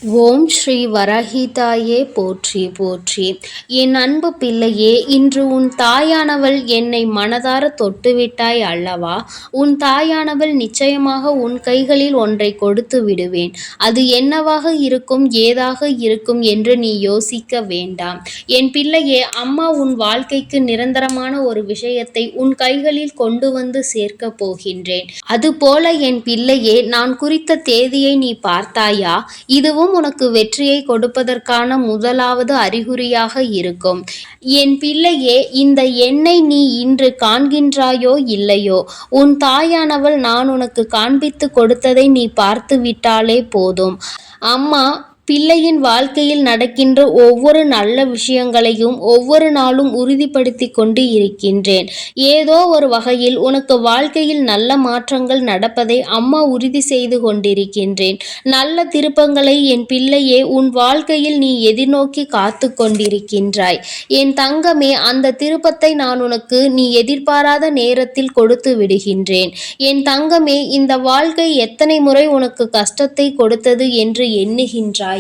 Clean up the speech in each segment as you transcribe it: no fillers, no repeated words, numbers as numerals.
ஓம் ஸ்ரீ வரஹிதாயே போற்றி போற்றி. என் அன்பு பிள்ளையே, இன்று உன் தாயானவள் என்னை மனதார தொட்டுவிட்டாய் அல்லவா? உன் தாயானவள் நிச்சயமாக உன் கைகளில் ஒன்றை கொடுத்து விடுவேன். அது என்னவாக இருக்கும், ஏதாக இருக்கும் என்று நீ யோசிக்க வேண்டாம். என் பிள்ளையே, அம்மா உன் வாழ்க்கைக்கு நிரந்தரமான ஒரு விஷயத்தை உன் கைகளில் கொண்டு வந்து சேர்க்கப் போகின்றேன். அதுபோல என் பிள்ளையே, நான் குறித்த தேதியை நீ பார்த்தாயா? இதுவும் உனக்கு வெற்றியை கொடுப்பதற்கான முதலாவது அறிகுறியாக இருக்கும். என் பிள்ளையே, இந்த எண்ணை நீ இன்று காண்கின்றாயோ இல்லையோ, உன் தாயானவள் நான் உனக்கு காண்பித்து கொடுத்ததை நீ பார்த்து விட்டாலே போதும். அம்மா பிள்ளையின் வாழ்க்கையில் நடக்கின்ற ஒவ்வொரு நல்ல விஷயங்களையும் ஒவ்வொரு நாளும் உறுதிப்படுத்தி கொண்டு இருக்கின்றேன். ஏதோ ஒரு வகையில் உனக்கு வாழ்க்கையில் நல்ல மாற்றங்கள் நடப்பதை அம்மா உறுதி செய்து கொண்டிருக்கின்றேன். நல்ல திருப்பங்களை என் பிள்ளையே உன் வாழ்க்கையில் நீ எதிர்நோக்கி காத்து கொண்டிருக்கின்றாய். என் தங்கமே, அந்த திருப்பத்தை நான் உனக்கு நீ எதிர்பாராத நேரத்தில் கொடுத்து விடுகின்றேன். என் தங்கமே, இந்த வாழ்க்கை எத்தனை முறை உனக்கு கஷ்டத்தை கொடுத்தது என்று எண்ணுகின்றாய்,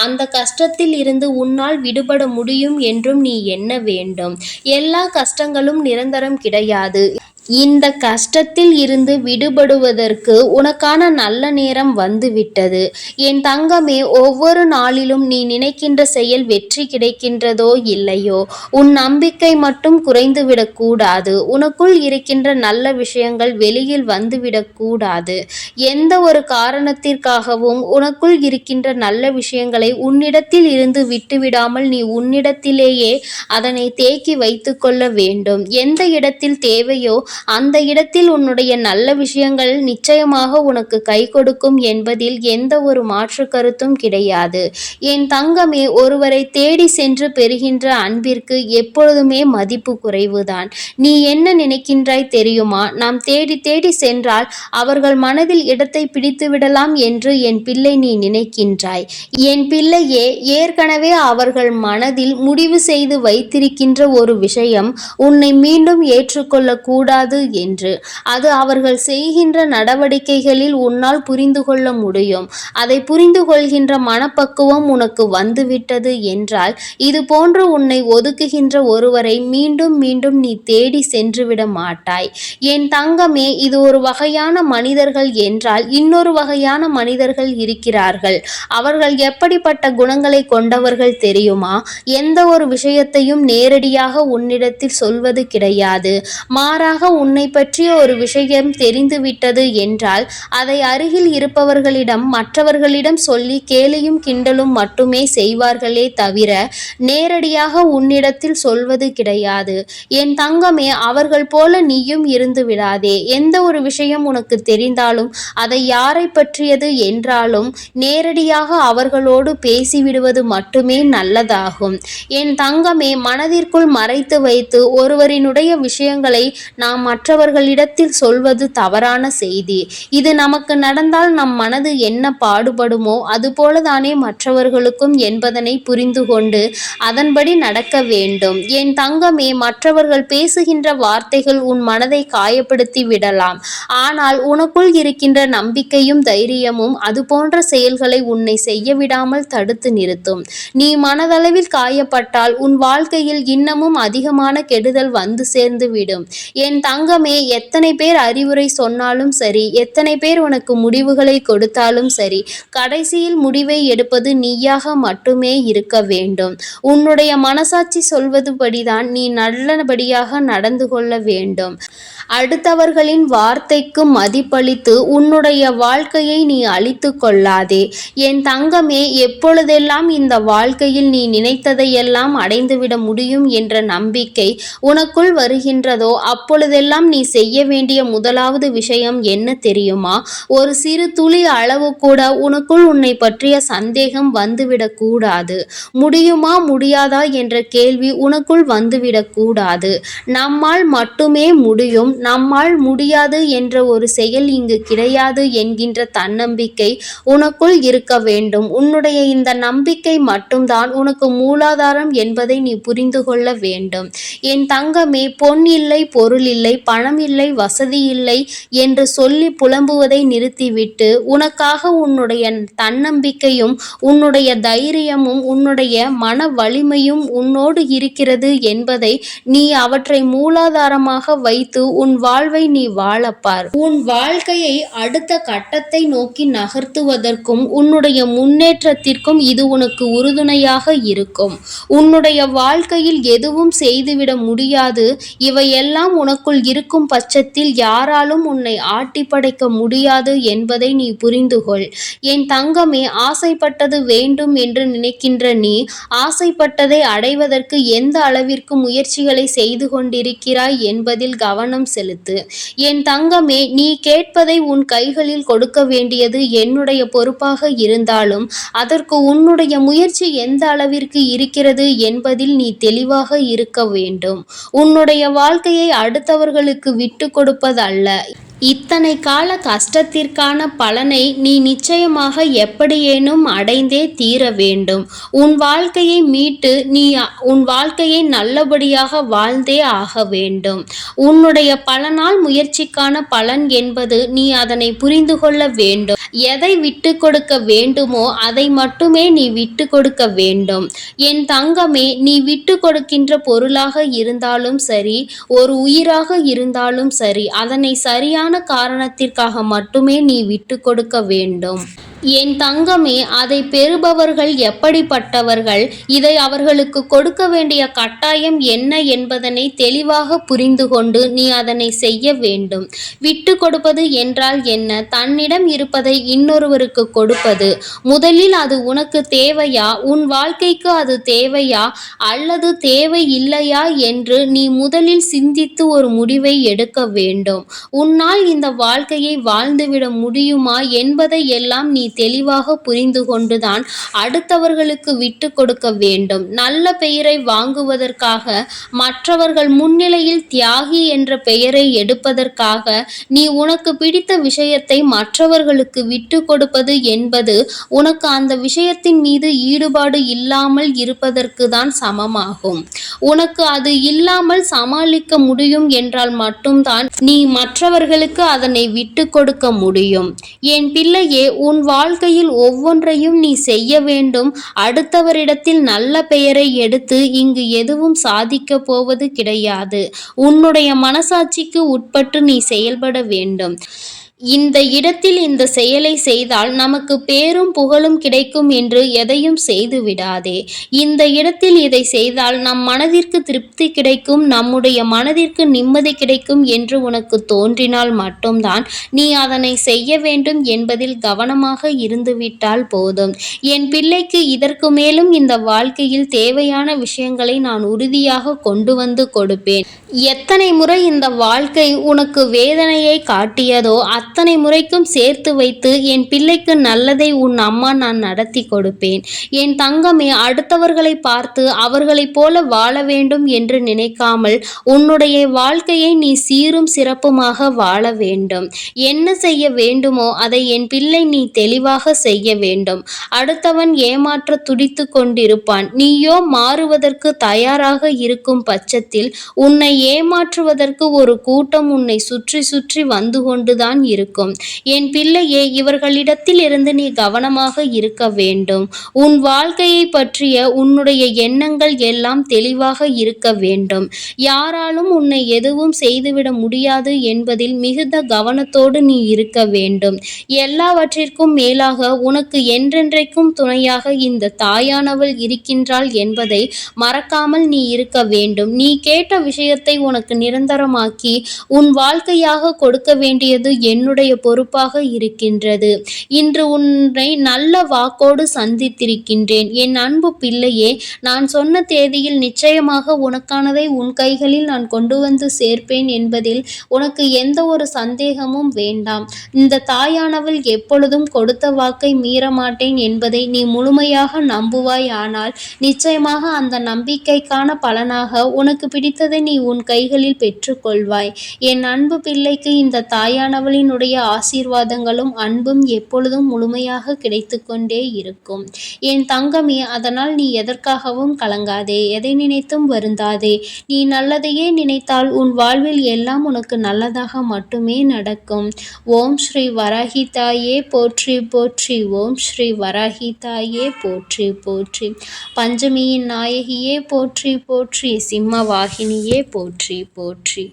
அந்த கஷ்டத்தில் இருந்து உன்னால் விடுபட முடியும் என்றும் நீ எண்ண வேண்டும். எல்லா கஷ்டங்களும் நிரந்தரம் கிடையாது. இந்த கஷ்டத்தில் இருந்து விடுபடுவதற்கு உனக்கான நல்ல நேரம் வந்துவிட்டது. என் தங்கமே, ஒவ்வொரு நாளிலும் நீ நினைக்கின்ற செயல் வெற்றி கிடைக்கின்றதோ இல்லையோ, உன் நம்பிக்கை மட்டும் குறைந்துவிடக் கூடாது. உனக்குள் இருக்கின்ற நல்ல விஷயங்கள் வெளியில் வந்துவிடக் கூடாது. எந்த ஒரு காரணத்திற்காகவும் உனக்குள் இருக்கின்ற நல்ல விஷயங்களை உன்னிடத்தில் இருந்து விட்டுவிடாமல் நீ உன்னிடத்திலேயே அதனை தேக்கி வைத்து கொள்ள வேண்டும். எந்த இடத்தில் தேவையோ அந்த இடத்தில் உன்னுடைய நல்ல விஷயங்கள் நிச்சயமாக உனக்கு கை கொடுக்கும் என்பதில் எந்த ஒரு மாற்று கருத்தும் கிடையாது. என் தங்கமே, ஒருவரை தேடி சென்று பெறுகின்ற அன்பிற்கு எப்பொழுதுமே மதிப்பு குறைவுதான். நீ என்ன நினைக்கின்றாய் தெரியுமா? நாம் தேடி தேடி சென்றால் அவர்கள் மனதில் இடத்தை பிடித்து விடலாம் என்று என் பிள்ளை நீ நினைக்கின்றாய். என் பிள்ளையே, ஏற்கனவே அவர்கள் மனதில் முடிவு செய்து வைத்திருக்கின்ற ஒரு விஷயம் உன்னை மீண்டும் ஏற்றுக்கொள்ள கூடாது என்று. அது அவர்கள் செய்கின்ற நடவடிக்கைகளில் உன்னால் புரிந்து கொள்ள முடியும். அதை புரிந்து கொள்கின்ற மனப்பக்குவம் உனக்கு வந்துவிட்டது என்றால், இது போன்று உன்னை ஒதுக்குகின்ற ஒருவரை மீண்டும் மீண்டும் நீ தேடி சென்றுவிட மாட்டாய். என் தங்கமே, இது ஒரு வகையான மனிதர்கள் என்றால் இன்னொரு வகையான மனிதர்கள் இருக்கிறார்கள். அவர்கள் எப்படிப்பட்ட குணங்களை கொண்டவர்கள் தெரியுமா? எந்த ஒரு விஷயத்தையும் நேரடியாக உன்னிடத்தில் சொல்வது கிடையாது. மாறாக உன்னை பற்றிய ஒரு விஷயம் தெரிந்துவிட்டது என்றால் அதை அருகில் இருப்பவர்களிடம் மற்றவர்களிடம் சொல்லி கேலியும் கிண்டலும் மட்டுமே செய்வார்களே தவிர நேரடியாக உன்னிடத்தில் சொல்வது கிடையாது. என் தங்கமே, அவர்கள் போல நீயும் இருந்து விடாதே. எந்த ஒரு விஷயம் உனக்கு தெரிந்தாலும் அதை யாரை பற்றியது என்றாலும் நேரடியாக அவர்களோடு பேசிவிடுவது மட்டுமே நல்லதாகும். என் தங்கமே, மனதிற்குள் மறைத்து வைத்து ஒருவரினுடைய விஷயங்களை நாம் மற்றவர்களிடத்தில் சொல்வது தவறான செய்தி. இது நமக்கு நடந்தால் நம் மனது என்ன பாடுபடுமோ அதுபோலதானே மற்றவர்களுக்கும் என்பதனை புரிந்து கொண்டு அதன்படி நடக்க வேண்டும். என் தங்கமே, மற்றவர்கள் பேசுகின்ற வார்த்தைகள் உன் மனதை காயப்படுத்தி விடலாம். ஆனால் உனக்குள் இருக்கின்ற நம்பிக்கையும் தைரியமும் அது போன்ற செயல்களை உன்னை செய்ய விடாமல் தடுத்து நிறுத்தும். நீ மனதளவில் காயப்பட்டால் உன் வாழ்க்கையில் இன்னமும் அதிகமான கெடுதல் வந்து சேர்ந்து விடும். என் தங்கமே, எத்தனை பேர் அறிவுரை சொன்னாலும் சரி, எத்தனை பேர் உனக்கு முடிவுகளை கொடுத்தாலும் சரி, கடைசியில் முடிவை எடுப்பது நீயாக மட்டுமே இருக்க வேண்டும். உன்னுடைய மனசாட்சி சொல்வதுபடிதான் நீ நல்லபடியாக நடந்து கொள்ள வேண்டும். அடுத்தவர்களின் வார்த்தைக்கு மதிப்பளித்து உன்னுடைய வாழ்க்கையை நீ அழித்து கொள்ளாதே. என் தங்கமே, எப்பொழுதெல்லாம் இந்த வாழ்க்கையில் நீ நினைத்ததையெல்லாம் அடைந்துவிட முடியும் என்ற நம்பிக்கை உனக்குள் வருகின்றதோ அப்பொழுதெல்லாம் நீ செய்ய வேண்டிய முதலாவது விஷயம் என்ன தெரியுமா? ஒரு சிறு துளி அளவு கூட உனக்குள் உன்னை பற்றிய சந்தேகம் வந்துவிடக் கூடாது. முடியுமா முடியாதா என்ற கேள்வி உனக்குள் வந்துவிடக் கூடாது. நம்மால் மட்டுமே முடியும், நம்மால் முடியாது என்ற ஒரு செயல் இங்கு கிடையாது என்கின்ற தன்னம்பிக்கை உனக்குள் இருக்க வேண்டும். உன்னுடைய இந்த நம்பிக்கை மட்டும்தான் உனக்கு மூலாதாரம் என்பதை நீ புரிந்து கொள்ள வேண்டும். என் தங்கமே, பொன் இல்லை பொருள் இல்லை இல்லை, பணம் இல்லை, வசதி இல்லை என்று சொல்லி புலம்புவதை நிறுத்திவிட்டு, உனக்காக உன்னுடைய தன்னம்பிக்கையும் உன்னுடைய தைரியமும் உன்னுடைய மன வலிமையும் உன்னோடு இருக்கிறது என்பதை நீ அவற்றை மூலாதாரமாக வைத்து உன் வாழ்வை நீ வாழப்பார். உன் வாழ்க்கையை அடுத்த கட்டத்தை நோக்கி நகர்த்துவதற்கும் உன்னுடைய முன்னேற்றத்திற்கும் இது உனக்கு உறுதுணையாக இருக்கும். உன்னுடைய வாழ்க்கையில் எதுவும் செய்துவிட முடியாது, இவையெல்லாம் உனக்குள் இருக்கும் பட்சத்தில் யாராலும் உன்னை ஆட்டி படைக்க முடியாது என்பதை நீ புரிந்துகொள். என் தங்கமே, ஆசைப்பட்டது வேண்டும் என்று நினைக்கின்ற நீ ஆசைப்பட்டதை அடைவதற்கு எந்த அளவிற்கு முயற்சிகளை செய்து கொண்டிருக்கிறாய் என்பதில் கவனம் செலுத்து. என் தங்கமே, நீ கேட்பதை உன் கைகளில் கொடுக்க வேண்டியது என்னுடைய பொறுப்பாக இருந்தாலும் அதற்கு உன்னுடைய முயற்சி எந்த அளவிற்கு இருக்கிறது என்பதில் நீ தெளிவாக இருக்க வேண்டும். உன்னுடைய வாழ்க்கையை அடுத்தவர்களுக்கு விட்டு கொடுப்பதல்ல. இத்தனை கால கஷ்டத்திற்கான பலனை நீ நிச்சயமாக எப்படியேனும் அடைந்தே தீர வேண்டும். உன் வாழ்க்கையை மீட்டு நீ உன் வாழ்க்கையை நல்லபடியாக வாழ்ந்தே ஆக வேண்டும். உன்னுடைய பல நாள் முயற்சிக்கான பலன் என்பது நீ அதனை புரிந்து கொள்ள வேண்டும். எதை விட்டு கொடுக்க வேண்டுமோ அதை மட்டுமே நீ விட்டு கொடுக்க வேண்டும். என் தங்கமே, நீ விட்டு கொடுக்கின்ற பொருளாக இருந்தாலும் சரி, ஒரு உயிராக இருந்தாலும் சரி, அதனை சரியான காரணத்திற்காக மட்டுமே நீ விட்டு கொடுக்க வேண்டும். என் தங்கமே, அதை பெறுபவர்கள் எப்படிப்பட்டவர்கள், இதை அவர்களுக்கு கொடுக்க வேண்டிய கட்டாயம் என்ன என்பதனை தெளிவாக புரிந்து கொண்டு நீ அதனை செய்ய வேண்டும். விட்டு கொடுப்பது என்றால் என்ன? தன்னிடம் இருப்பதை இன்னொருவருக்கு கொடுப்பது. முதலில் அது உனக்கு தேவையா, உன் வாழ்க்கைக்கு அது தேவையா அல்லது தேவை இல்லையா என்று நீ முதலில் சிந்தித்து ஒரு முடிவை எடுக்க வேண்டும். உன்னால் இந்த வாழ்க்கையை வாழ்ந்துவிட முடியுமா என்பதை எல்லாம் நீ தெளிவாக புரிந்து கொண்டுதான் அடுத்தவர்களுக்கு விட்டு கொடுக்க வேண்டும். நல்ல பெயரை வாங்குவதற்காக, மற்றவர்கள் முன்னிலையில் தியாகி என்ற பெயரை எடுப்பதற்காக நீ உனக்கு பிடித்த விஷயத்தை மற்றவர்களுக்கு விட்டு கொடுப்பது என்பது உனக்கு அந்த விஷயத்தின் மீது ஈடுபாடு இல்லாமல் இருப்பதற்கு தான் சமமாகும். உனக்கு அது இல்லாமல் சமாளிக்க முடியும் என்றால் மட்டும்தான் நீ மற்றவர்களுக்கு அதனை விட்டு கொடுக்க முடியும். என் பிள்ளையே, உன் வாழ்க்கையில் ஒவ்வொன்றையும் நீ செய்ய வேண்டும். அடுத்தவரிடத்தில் நல்ல பெயரை எடுத்து இங்கு எதுவும் சாதிக்க போவது கிடையாது. உன்னுடைய மனசாட்சிக்கு உட்பட்டு நீ செயல்பட வேண்டும். இந்த இடத்தில் இந்த செயலை செய்தால் நமக்கு பேரும் புகழும் கிடைக்கும் என்று எதையும் செய்து விடாதே. இந்த இடத்தில் இதை செய்தால் நம் மனதிற்கு திருப்தி கிடைக்கும், நம்முடைய மனதிற்கு நிம்மதி கிடைக்கும் என்று உனக்கு தோன்றினால் மட்டும்தான் நீ அதனை செய்ய வேண்டும் என்பதில் கவனமாக இருந்துவிட்டால் போதும். என் பிள்ளைக்கு இதற்கு மேலும் இந்த வாழ்க்கையில் தேவையான விஷயங்களை நான் உறுதியாக கொண்டு வந்து கொடுப்பேன். எத்தனை முறை இந்த வாழ்க்கை உனக்கு வேதனையை காட்டியதோ அத்தனை முறைக்கும் சேர்த்து வைத்து என் பிள்ளைக்கு நல்லதை உன் அம்மா நான் நடத்தி கொடுப்பேன். என் தங்கமே, அடுத்தவர்களை பார்த்து அவர்களைப் போல வாழ வேண்டும் என்று நினைக்காமல் உன்னுடைய வாழ்க்கையை நீ சீரும் சிறப்புமாக வாழ வேண்டும். என்ன செய்ய வேண்டுமோ அதை என் பிள்ளை நீ தெளிவாக செய்ய வேண்டும். அடுத்தவன் ஏமாற்ற துடித்து கொண்டிருப்பான். நீயோ மாறுவதற்கு தயாராக இருக்கும் பட்சத்தில் உன்னை ஏமாற்றுவதற்கு ஒரு கூட்டம் உன்னை சுற்றி சுற்றி வந்து கொண்டுதான் இருக்கும். என் பிள்ளையே, இவர்களிடத்தில் இருந்து நீ கவனமாக இருக்க வேண்டும். உன் வாழ்க்கையை பற்றிய உன்னுடைய எண்ணங்கள் எல்லாம் தெளிவாக இருக்க வேண்டும். யாராலும் உன்னை எதுவும் செய்துவிட முடியாது என்பதில் மிகுந்த கவனத்தோடு நீ இருக்க வேண்டும். எல்லாவற்றிற்கும் மேலாக உனக்கு என்றென்றைக்கும் துணையாக இந்த தாயானவள் இருக்கின்றாள் என்பதை மறக்காமல் நீ இருக்க வேண்டும். நீ கேட்ட விஷயத்தை உனக்கு நிரந்தரமாக்கி உன் வாழ்க்கையாக கொடுக்க வேண்டியது என்னுடைய பொறுப்பாக இருக்கின்றது. இன்று உன்னை நல்ல வாக்கோடு சந்தித்திருக்கின்றேன். என் அன்பு பிள்ளையே, நான் சொன்ன தேதியில் நிச்சயமாக உனக்கானதை உன் கைகளில் நான் கொண்டு வந்து சேர்ப்பேன் என்பதில் உனக்கு எந்த ஒரு சந்தேகமும் வேண்டாம். இந்த தாயானவள் எப்பொழுதும் கொடுத்த வாக்கை மீற மாட்டேன் என்பதை நீ முழுமையாக நம்புவாய். ஆனால் நிச்சயமாக அந்த நம்பிக்கைக்கான பலனாக உனக்கு பிடித்ததை நீ உன் உன் கைகளில் பெற்றுக்கொள்வாய். என் அன்பு பிள்ளைக்கு இந்த தாயானவளினுடைய ஆசீர்வாதங்களும் அன்பும் எப்பொழுதும் முழுமையாக கிடைத்து கொண்டே இருக்கும். என் தங்கமே, அதனால் நீ எதற்காகவும் கலங்காதே, எதை நினைத்தும் வருந்தாதே. நீ நல்லதையே நினைத்தால் உன் வாழ்வில் எல்லாம் உனக்கு நல்லதாக மட்டுமே நடக்கும். ஓம் ஸ்ரீ வராகி தாயே போற்றி போற்றி. ஓம் ஸ்ரீ வராகி தாயே போற்றி போற்றி. பஞ்சமியின் நாயகியே போற்றி போற்றி. சிம்ம வாகினியே போற்றி போற்றி.